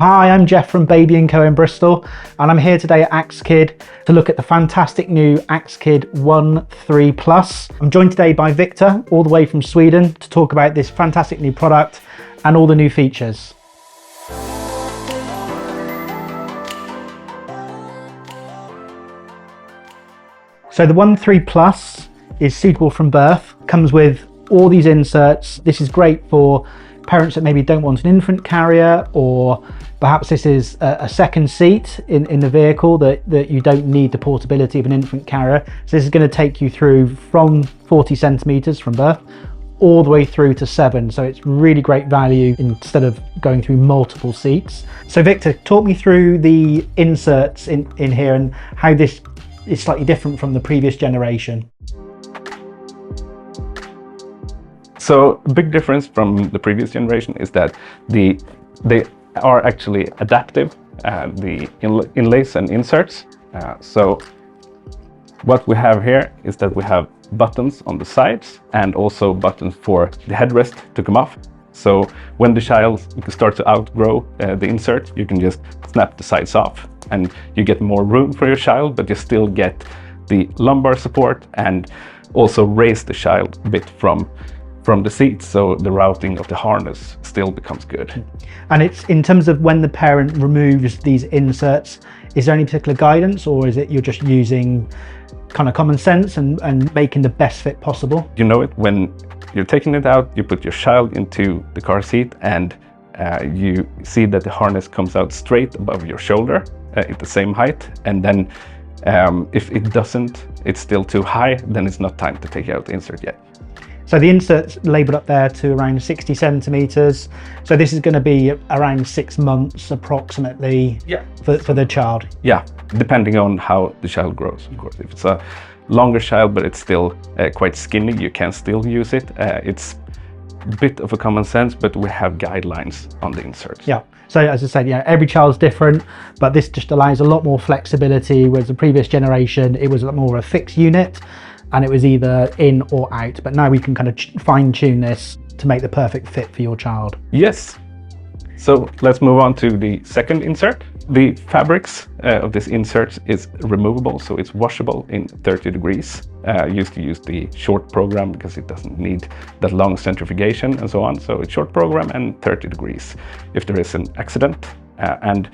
Hi, I'm Jeff from Baby & Co in Bristol, and I'm here today at AXKID to look at the fantastic new AXKID One 3 Plus. I'm joined today by Victor, all the way from Sweden, to talk about this fantastic new product and all the new features. So the One 3 Plus is suitable from birth, comes with all these inserts. This is great for parents that maybe don't want an infant carrier, or perhaps this is a second seat in the vehicle that you don't need the portability of an infant carrier. So this is going to take you through from 40 centimeters from birth all the way through to 7. So it's really great value instead of going through multiple seats. So Victor, talk me through the inserts in here and how this is slightly different from the previous generation. So the big difference from the previous generation is that they are actually adaptive, the inlays and inserts. So what we have here is that we have buttons on the sides and also buttons for the headrest to come off. So when the child starts to outgrow the insert, you can just snap the sides off and you get more room for your child, but you still get the lumbar support and also raise the child a bit from the seat, so the routing of the harness still becomes good. And it's in terms of when the parent removes these inserts, is there any particular guidance, or is it you're just using kind of common sense and making the best fit possible? You know it when you're taking it out, you put your child into the car seat and you see that the harness comes out straight above your shoulder at the same height, and then if it doesn't, it's still too high, then it's not time to take out the insert yet. So the insert's labelled up there to around 60 centimetres. So this is going to be around 6 months approximately for the child. Yeah, depending on how the child grows, of course. If it's a longer child, but it's still quite skinny, you can still use it. It's a bit of a common sense, but we have guidelines on the inserts. Yeah. So as I said, every child's different, but this just allows a lot more flexibility, whereas the previous generation, it was a lot more of a fixed unit, and it was either in or out. But now we can kind of fine tune this to make the perfect fit for your child. Yes. So let's move on to the second insert. The fabrics of this insert is removable, so it's washable in 30 degrees. I used to use the short program because it doesn't need that long centrifugation and so on. So it's short program and 30 degrees if there is an accident. And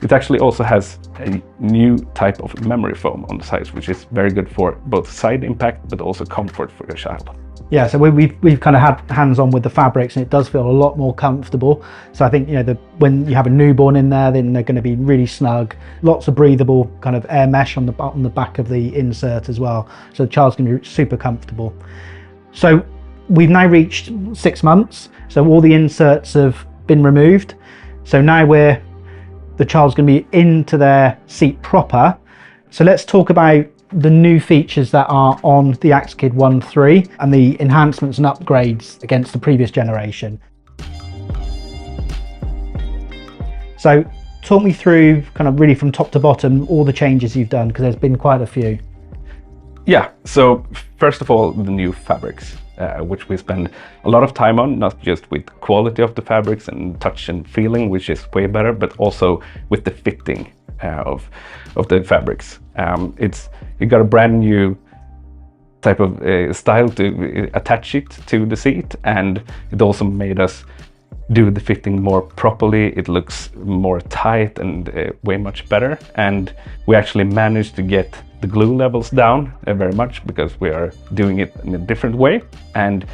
it actually also has a new type of memory foam on the sides, which is very good for both side impact, but also comfort for your child. Yeah, so we've kind of had hands-on with the fabrics, and it does feel a lot more comfortable. So I think, when you have a newborn in there, then they're going to be really snug. Lots of breathable kind of air mesh on the back of the insert as well. So the child's going to be super comfortable. So we've now reached 6 months. So all the inserts have been removed. So now the child's going to be into their seat proper. So let's talk about the new features that are on the AXKID One 3 and the enhancements and upgrades against the previous generation. So talk me through kind of really from top to bottom all the changes you've done, because there's been quite a few. Yeah, so first of all, the new fabrics, which we spend a lot of time on, not just with quality of the fabrics and touch and feeling, which is way better, but also with the fitting of the fabrics. You got a brand new type of style to attach it to the seat, and it also made us do the fitting more properly. It looks more tight and way much better, and we actually managed to get the glue levels down very much because we are doing it in a different way, and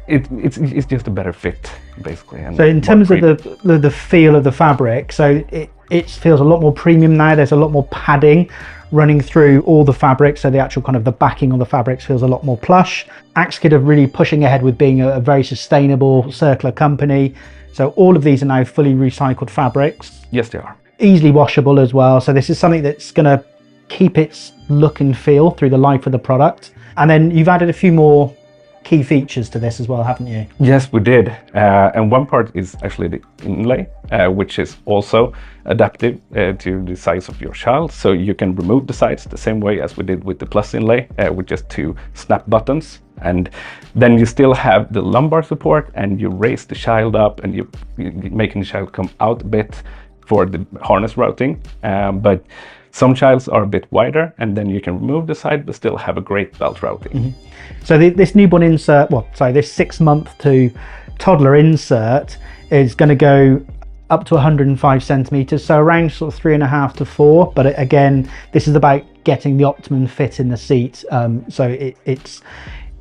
it's just a better fit basically. And so in terms of the feel of the fabric, so it feels a lot more premium now. There's a lot more padding running through all the fabrics, so the actual kind of the backing of the fabrics feels a lot more plush. AXKID are really pushing ahead with being a very sustainable circular company, so all of these are now fully recycled fabrics. Yes, they are. Easily washable as well, so this is something that's going to keep its look and feel through the life of the product. And then you've added a few more key features to this as well, haven't you? Yes, we did. And one part is actually the inlay, which is also adaptive to the size of your child. So you can remove the sides the same way as we did with the Plus inlay with just 2 snap buttons. And then you still have the lumbar support, and you raise the child up, and you're making the child come out a bit for the harness routing. But some childs are a bit wider, and then you can remove the side but still have a great belt routing. Mm-hmm. So this newborn insert, this 6 month to toddler insert is going to go up to 105 centimeters, so around sort of 3.5 to 4. But again, this is about getting the optimum fit in the seat. So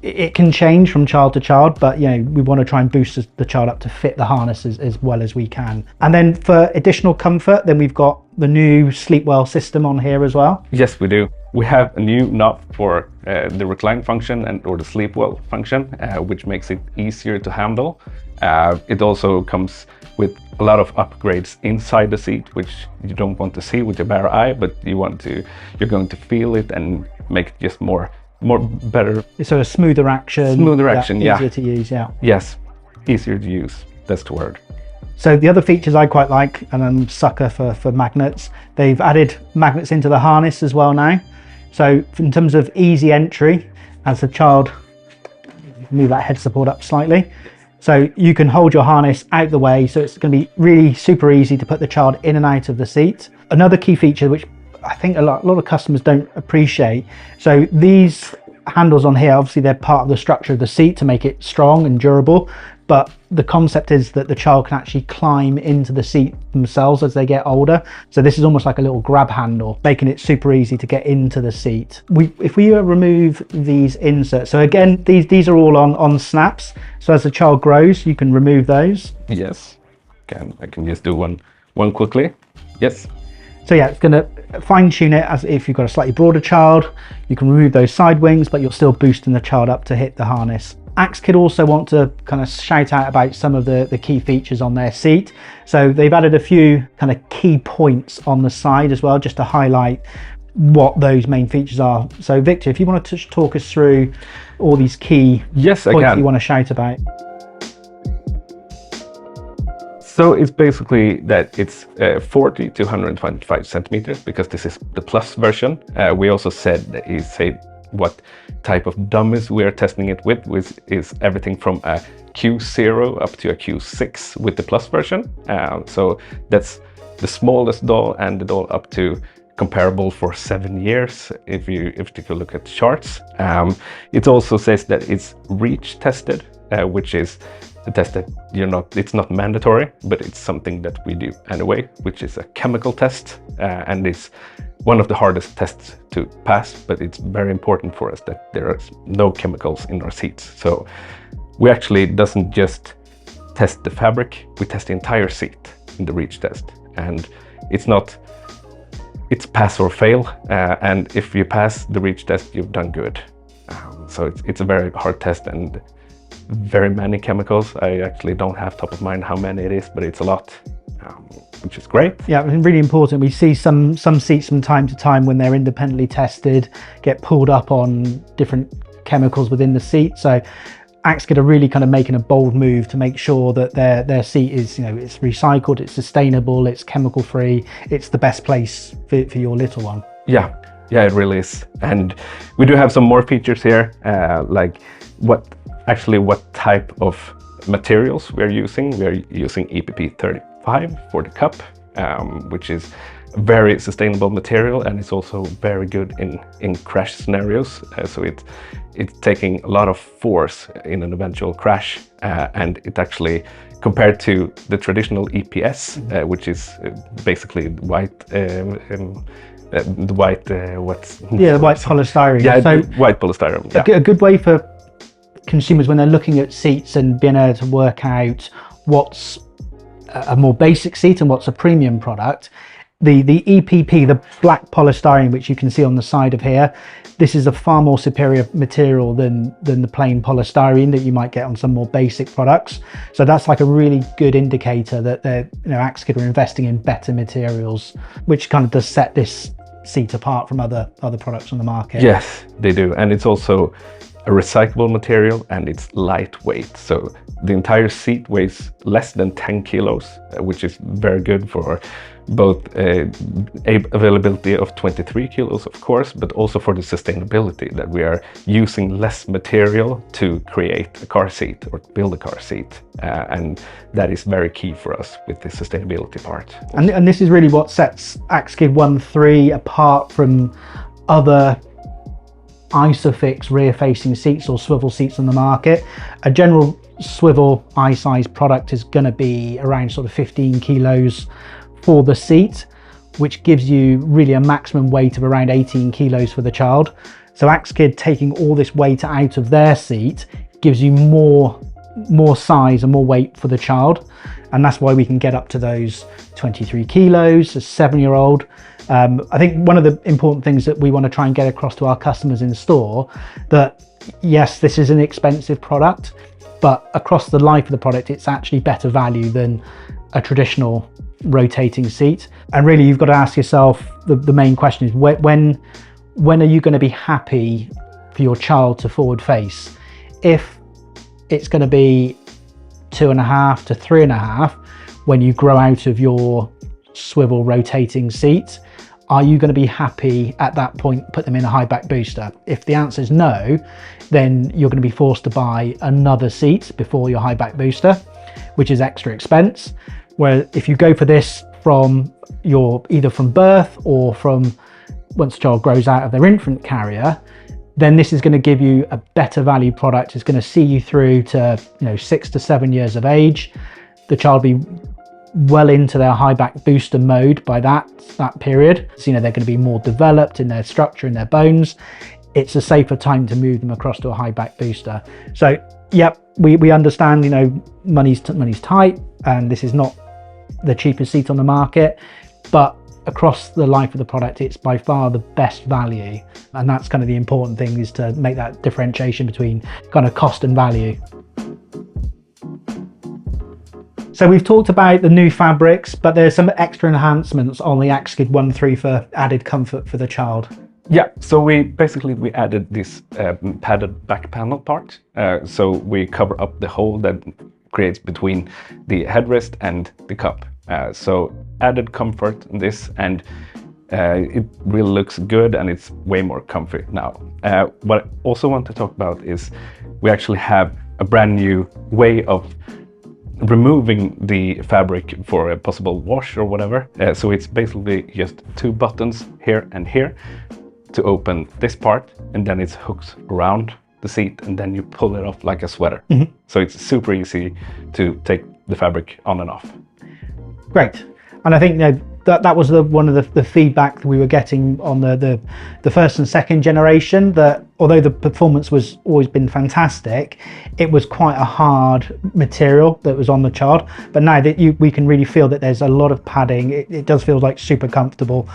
it can change from child to child, but we want to try and boost the child up to fit the harness as well as we can. And then for additional comfort, then we've got the new Sleepwell system on here as well. Yes, we do. We have a new knob for the recline function or the Sleepwell function, which makes it easier to handle. It also comes with a lot of upgrades inside the seat, which you don't want to see with your bare eye, but you're going to feel it and make it just more better. So a smoother action. Smoother action, yeah. Easier to use, yeah. Yes, easier to use. That's the word. So the other features I quite like, and I'm a sucker for magnets. They've added magnets into the harness as well now. So in terms of easy entry, as the child, move that head support up slightly. So you can hold your harness out the way, so it's going to be really super easy to put the child in and out of the seat. Another key feature, which I think a lot of customers don't appreciate. So these handles on here, obviously they're part of the structure of the seat to make it strong and durable, but the concept is that the child can actually climb into the seat themselves as they get older. So this is almost like a little grab handle, making it super easy to get into the seat. If we remove these inserts, so again, these are all on snaps. So as the child grows, you can remove those. Yes, I can just do one quickly. Yes. So yeah, it's going to fine tune it as if you've got a slightly broader child. You can remove those side wings, but you're still boosting the child up to hit the harness. AXKID also want to kind of shout out about some of the key features on their seat. So they've added a few kind of key points on the side as well, just to highlight what those main features are. So Victor, if you want to talk us through all these key points that you want to shout about. So it's basically that it's 40 to 125 centimeters, because this is the plus version. We also said that what type of dummies we are testing it with, which is everything from a Q0 up to a Q6 with the plus version. So that's the smallest doll and the doll up to comparable for 7 years if you look at the charts. It also says that it's reach tested, which is a test that it's not mandatory, but it's something that we do anyway, which is a chemical test, and it's one of the hardest tests to pass, but it's very important for us that there are no chemicals in our seats. So we actually doesn't just test the fabric, we test the entire seat in the reach test, and it's pass or fail, and if you pass the reach test, you've done good. So it's a very hard test, and very many chemicals. I actually don't have top of mind how many it is, but it's a lot, which is great. Yeah, it's really important. We see some seats from time to time when they're independently tested get pulled up on different chemicals within the seat. So AXKID are really kind of making a bold move to make sure that their seat is, it's recycled, it's sustainable, it's chemical free, it's the best place for your little one. Yeah, it really is. And we do have some more features here, like what type of materials we are using. We are using EPP 35 for the cup, which is a very sustainable material, and it's also very good in crash scenarios. So it's taking a lot of force in an eventual crash, and it actually, compared to the traditional EPS, which is basically white. The white polystyrene. Yeah, so white polystyrene. Yeah. A good way for consumers when they're looking at seats and being able to work out what's a more basic seat and what's a premium product. The EPP, the black polystyrene, which you can see on the side of here, this is a far more superior material than the plain polystyrene that you might get on some more basic products. So that's like a really good indicator that AXKID are investing in better materials, which kind of does set this seat apart from other products on the market. Yes, they do, and it's also a recyclable material and it's lightweight. So the entire seat weighs less than 10 kilos, which is very good for both availability of 23 kilos, of course, but also for the sustainability that we are using less material to create a car seat or build a car seat. And that is very key for us with the sustainability part. And this is really what sets AXKID One 3 apart from other isofix rear-facing seats or swivel seats on the market. A general swivel i-size product is going to be around sort of 15 kilos for the seat, which gives you really a maximum weight of around 18 kilos for the child. So AXKID taking all this weight out of their seat gives you more size and more weight for the child, and that's why we can get up to those 23 kilos, a 7-year-old. I think one of the important things that we want to try and get across to our customers in store, that yes, this is an expensive product, but across the life of the product, it's actually better value than a traditional rotating seat. And really, you've got to ask yourself, the main question is, when are you going to be happy for your child to forward face? If it's going to be 2.5 to 3.5 when you grow out of your swivel rotating seat, are you going to be happy at that point, put them in a high back booster? If the answer is no, then you're going to be forced to buy another seat before your high back booster, which is extra expense. Where if you go for this from either from birth or from once the child grows out of their infant carrier, then this is going to give you a better value product. It's going to see you through to 6 to 7 years of age. The child will be well into their high back booster mode by that period. So they're going to be more developed in their structure, in their bones. It's a safer time to move them across to a high back booster. So yep, we understand money's tight, and this is not the cheapest seat on the market, but across the life of the product, it's by far the best value. And that's kind of the important thing, is to make that differentiation between kind of cost and value. So we've talked about the new fabrics, but there's some extra enhancements on the AXKID One 3 for added comfort for the child. Yeah, so we added this padded back panel part. So we cover up the hole that creates between the headrest and the cup. So added comfort in this, and it really looks good, and it's way more comfy now. What I also want to talk about is we actually have a brand new way of removing the fabric for a possible wash or whatever. So it's basically just 2 buttons here and here to open this part, and then it's hooked around the seat, and then you pull it off like a sweater. Mm-hmm. So it's super easy to take the fabric on and off. Great. And I think that was one of the feedback that we were getting on the first and second generation, that although the performance was always been fantastic, it was quite a hard material that was on the child. But now that we can really feel that there's a lot of padding, it does feel like super comfortable,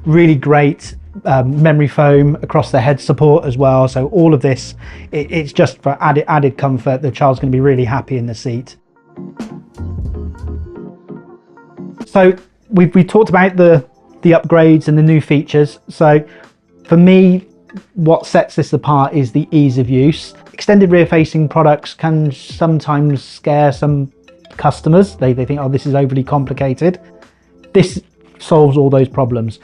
really great memory foam across the head support as well. So all of this, it's just for added comfort. The child's going to be really happy in the seat. So we talked about the upgrades and the new features. So for me, what sets this apart is the ease of use. Extended rear-facing products can sometimes scare some customers. They think, oh, this is overly complicated. This solves all those problems.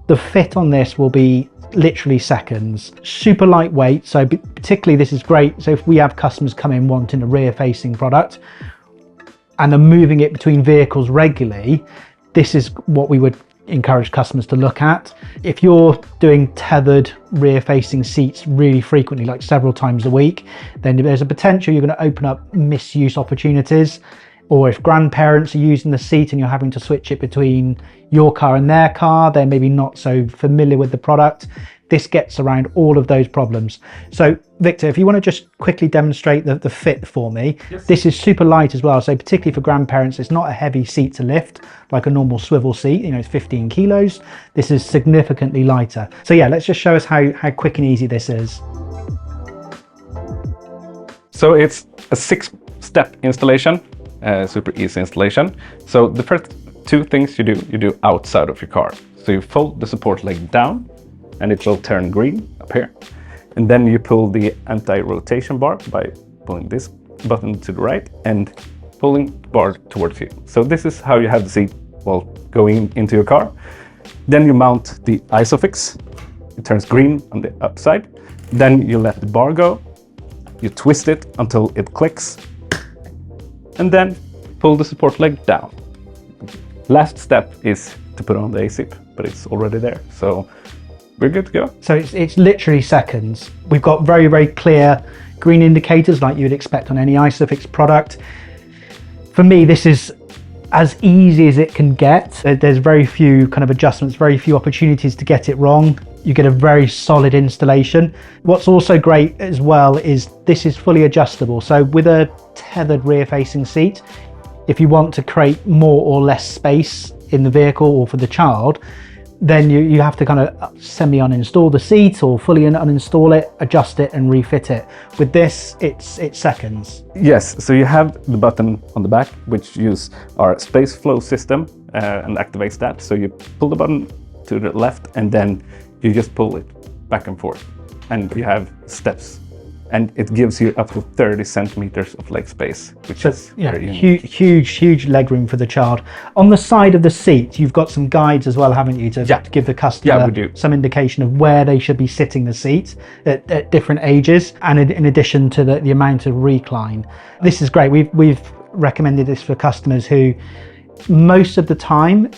The fit on this will be literally seconds. Super lightweight, so particularly this is great. So if we have customers come in wanting a rear-facing product and are moving it between vehicles regularly, this is what we would encourage customers to look at. If you're doing tethered rear-facing seats really frequently, like several times a week, then there's a potential you're going to open up misuse opportunities. Or if grandparents are using the seat and you're having to switch it between your car and their car, they're maybe not so familiar with the product. This gets around all of those problems. So Victor, if you want to just quickly demonstrate the fit for me. Yes. This is super light as well. So particularly for grandparents, it's not a heavy seat to lift like a normal swivel seat. It's 15 kilos. This is significantly lighter. So yeah, let's just show us how quick and easy this is. So it's a 6-step installation. Super easy installation. So the first 2 things you do outside of your car. So you fold the support leg down and it will turn green up here. and then you pull the anti-rotation bar by pulling this button to the right and pulling the bar towards you. So this is how you have the seat while going into your car. Then you mount the ISOFIX. It turns green on the upside. Then you let the bar go. You twist it until it clicks. And then pull the support leg down. Last step is to put on the ASIP, but it's already there. So we're good to go. So it's literally seconds. We've got very, very clear green indicators like you'd expect on any ISOFIX product. For me, this is as easy as it can get. There's very few kind of adjustments, very few opportunities to get it wrong. You get a very solid installation. What's also great as well is this is fully adjustable. So with a tethered rear-facing seat, if you want to create more or less space in the vehicle or for the child, then you have to kind of semi-uninstall the seat or fully uninstall it, adjust it and refit it. With this, it's seconds. Yes, so you have the button on the back, which use our space flow system and activates that. So you pull the button to the left and then you just pull it back and forth. And you have steps. And it gives you up to 30 centimeters of leg space, which is very unique. Huge legroom for the child. On the side of the seat, you've got some guides as well, haven't you, to give the customer some indication of where they should be sitting the seat at different ages, and in addition to the amount of recline. This is great. We've recommended this for customers who, most of the time,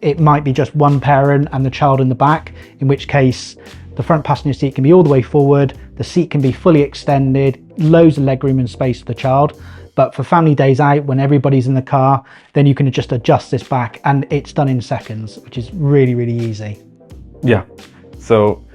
it might be just one parent and the child in the back, in which case the front passenger seat can be all the way forward, the seat can be fully extended, loads of legroom and space for the child. But for family days out, when everybody's in the car, then you can just adjust this back and it's done in seconds, which is really, really easy. Yeah, so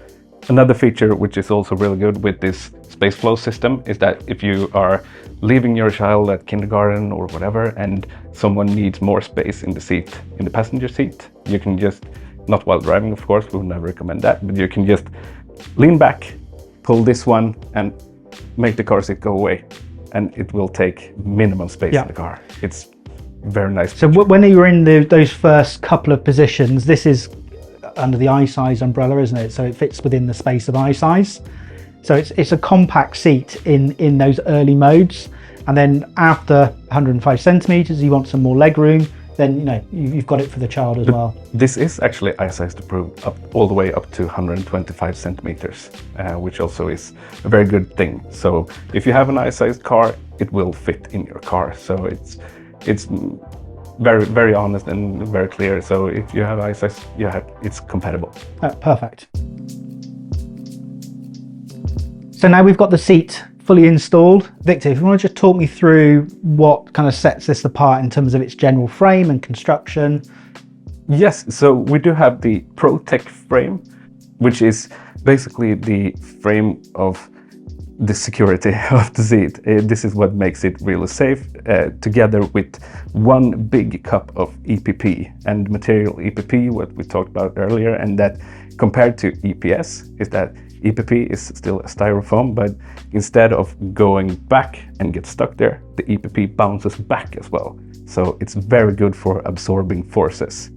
another feature which is also really good with this space flow system is that if you are leaving your child at kindergarten or whatever and someone needs more space in the seat, in the passenger seat, you can just, not while driving of course, we would never recommend that, but you can just lean back, pull this one and make the car seat go away, and it will take minimum space in the car. It's very nice. So when you're in those first couple of positions, this is under the iSize umbrella, isn't it? So it fits within the space of iSize. So it's a compact seat in those early modes, and then after 105 centimeters, you want some more leg room, then you've got it for the child as well. This is actually iSize approved all the way up to 125 centimeters, which also is a very good thing. So if you have an iSized car, it will fit in your car. So it's very, very honest and very clear. So if you have iSize, it's compatible. Perfect. So now we've got the seat fully installed. Victor, if you want to just talk me through what kind of sets this apart in terms of its general frame and construction. Yes, so we do have the ProTech frame, which is basically the frame of the security of the seat. This is what makes it really safe, together with one big cup of EPP and material EPP, what we talked about earlier, and that compared to EPS is that EPP is still a styrofoam, but instead of going back and get stuck there, the EPP bounces back as well. So it's very good for absorbing forces.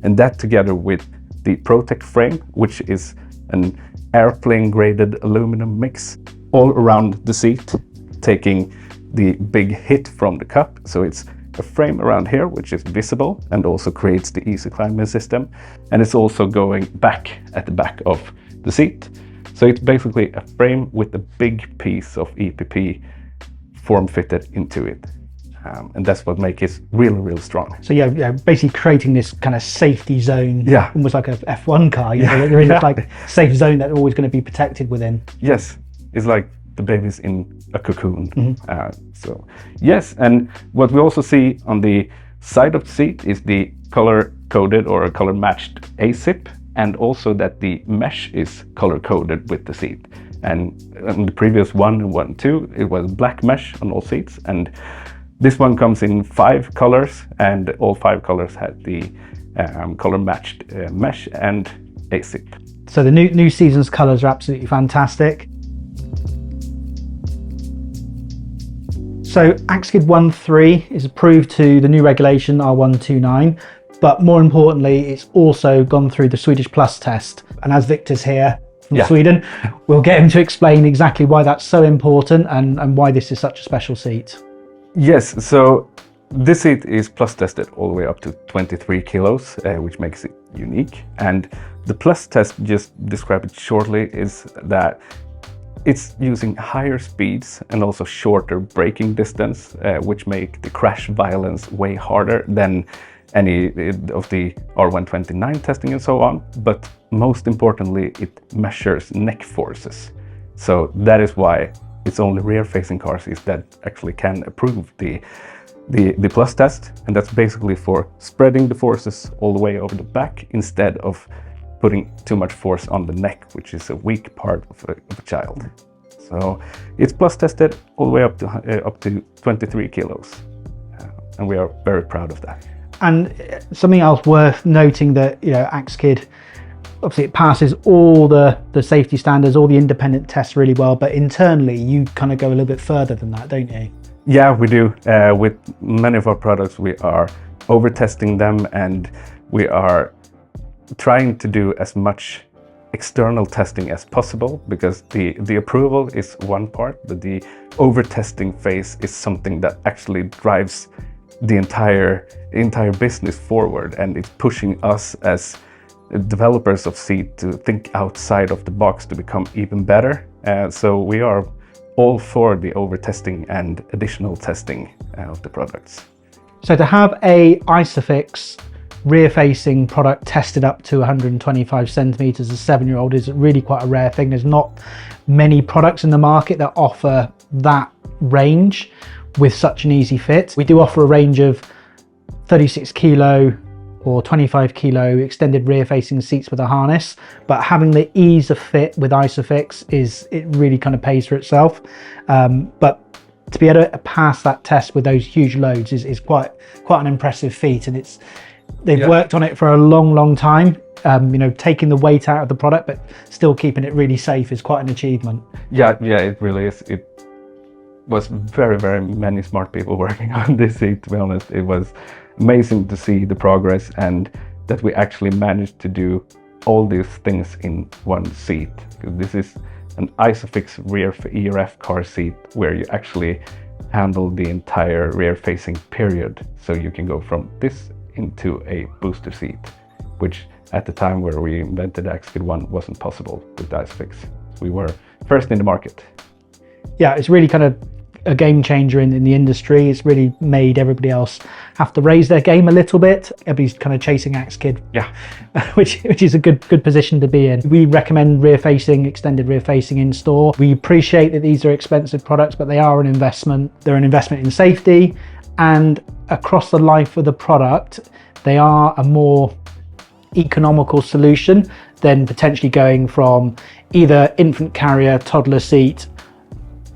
And that together with the ProTech frame, which is an airplane graded aluminum mix all around the seat, taking the big hit from the cup. So it's a frame around here, which is visible and also creates the easy climbing system. And it's also going back at the back of the seat. So it's basically a frame with a big piece of EPP form fitted into it. And that's what makes it really, really strong. So yeah, basically creating this kind of safety zone, almost like a F1 car. You're in this like safe zone that they're always going to be protected within. Yes, it's like the baby's in a cocoon. So yes, and what we also see on the side of the seat is the color-coded or color-matched ASIP, and also that the mesh is color-coded with the seat. And on the previous one and 1.2, it was black mesh on all seats, and this one comes in 5 colors, and all 5 colors had the color-matched mesh and ASIP. So the new season's colors are absolutely fantastic. So AXKID 1.3 is approved to the new regulation R129, but more importantly, it's also gone through the Swedish Plus test. And as Victor's here, from Sweden. We'll get him to explain exactly why that's so important and why this is such a special seat. Yes, so this seat is plus tested all the way up to 23 kilos, which makes it unique. And the plus test, just describe it shortly, is that it's using higher speeds and also shorter braking distance, which make the crash violence way harder than any of the R129 testing and so on. But most importantly, it measures neck forces. So that is why it's only rear-facing car seats that actually can approve the plus test. And that's basically for spreading the forces all the way over the back instead of putting too much force on the neck, which is a weak part of a child. So it's plus tested all the way up to 23 kilos. And we are very proud of that. And something else worth noting that, you know, AXKID, obviously it passes all the safety standards, all the independent tests really well, but internally you kind of go a little bit further than that, don't you? Yeah, we do. With many of our products, we are over-testing them, and we are trying to do as much external testing as possible, because the approval is one part, but the over-testing phase is something that actually drives the entire business forward, and it's pushing us as developers of seat to think outside of the box to become even better. So we are all for the over-testing and additional testing of the products. So to have a Isofix rear-facing product tested up to 125 centimeters as a 7-year-old is really quite a rare thing. There's not many products in the market that offer that range with such an easy fit. We do offer a range of 36 kilo or 25 kilo extended rear-facing seats with a harness, but having the ease of fit with Isofix it really kind of pays for itself. But to be able to pass that test with those huge loads is quite an impressive feat, and they've worked on it for a long time. You know, taking the weight out of the product but still keeping it really safe is quite an achievement. Yeah, it really is. It was very many smart people working on this seat, to be honest. It was amazing to see the progress, and that we actually managed to do all these things in one seat. This is an Isofix rear ERF car seat where you actually handle the entire rear-facing period. So you can go from this into a booster seat, which at the time where we invented AXKID One wasn't possible with Isofix. We were first in the market. Yeah, it's really kind of a game changer in the industry. It's really made everybody else have to raise their game a little bit. Everybody's kind of chasing AXKID, yeah, which is a good position to be in. We recommend extended rear facing in store. We appreciate that these are expensive products, but they are an investment. They're an investment in safety, and across the life of the product, they are a more economical solution than potentially going from either infant carrier, toddler seat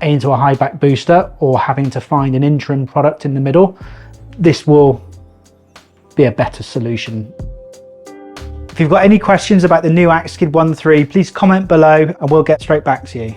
into a high back booster, or having to find an interim product in the middle. This will be a better solution. If you've got any questions about the new AXKID One 3, please comment below and we'll get straight back to you.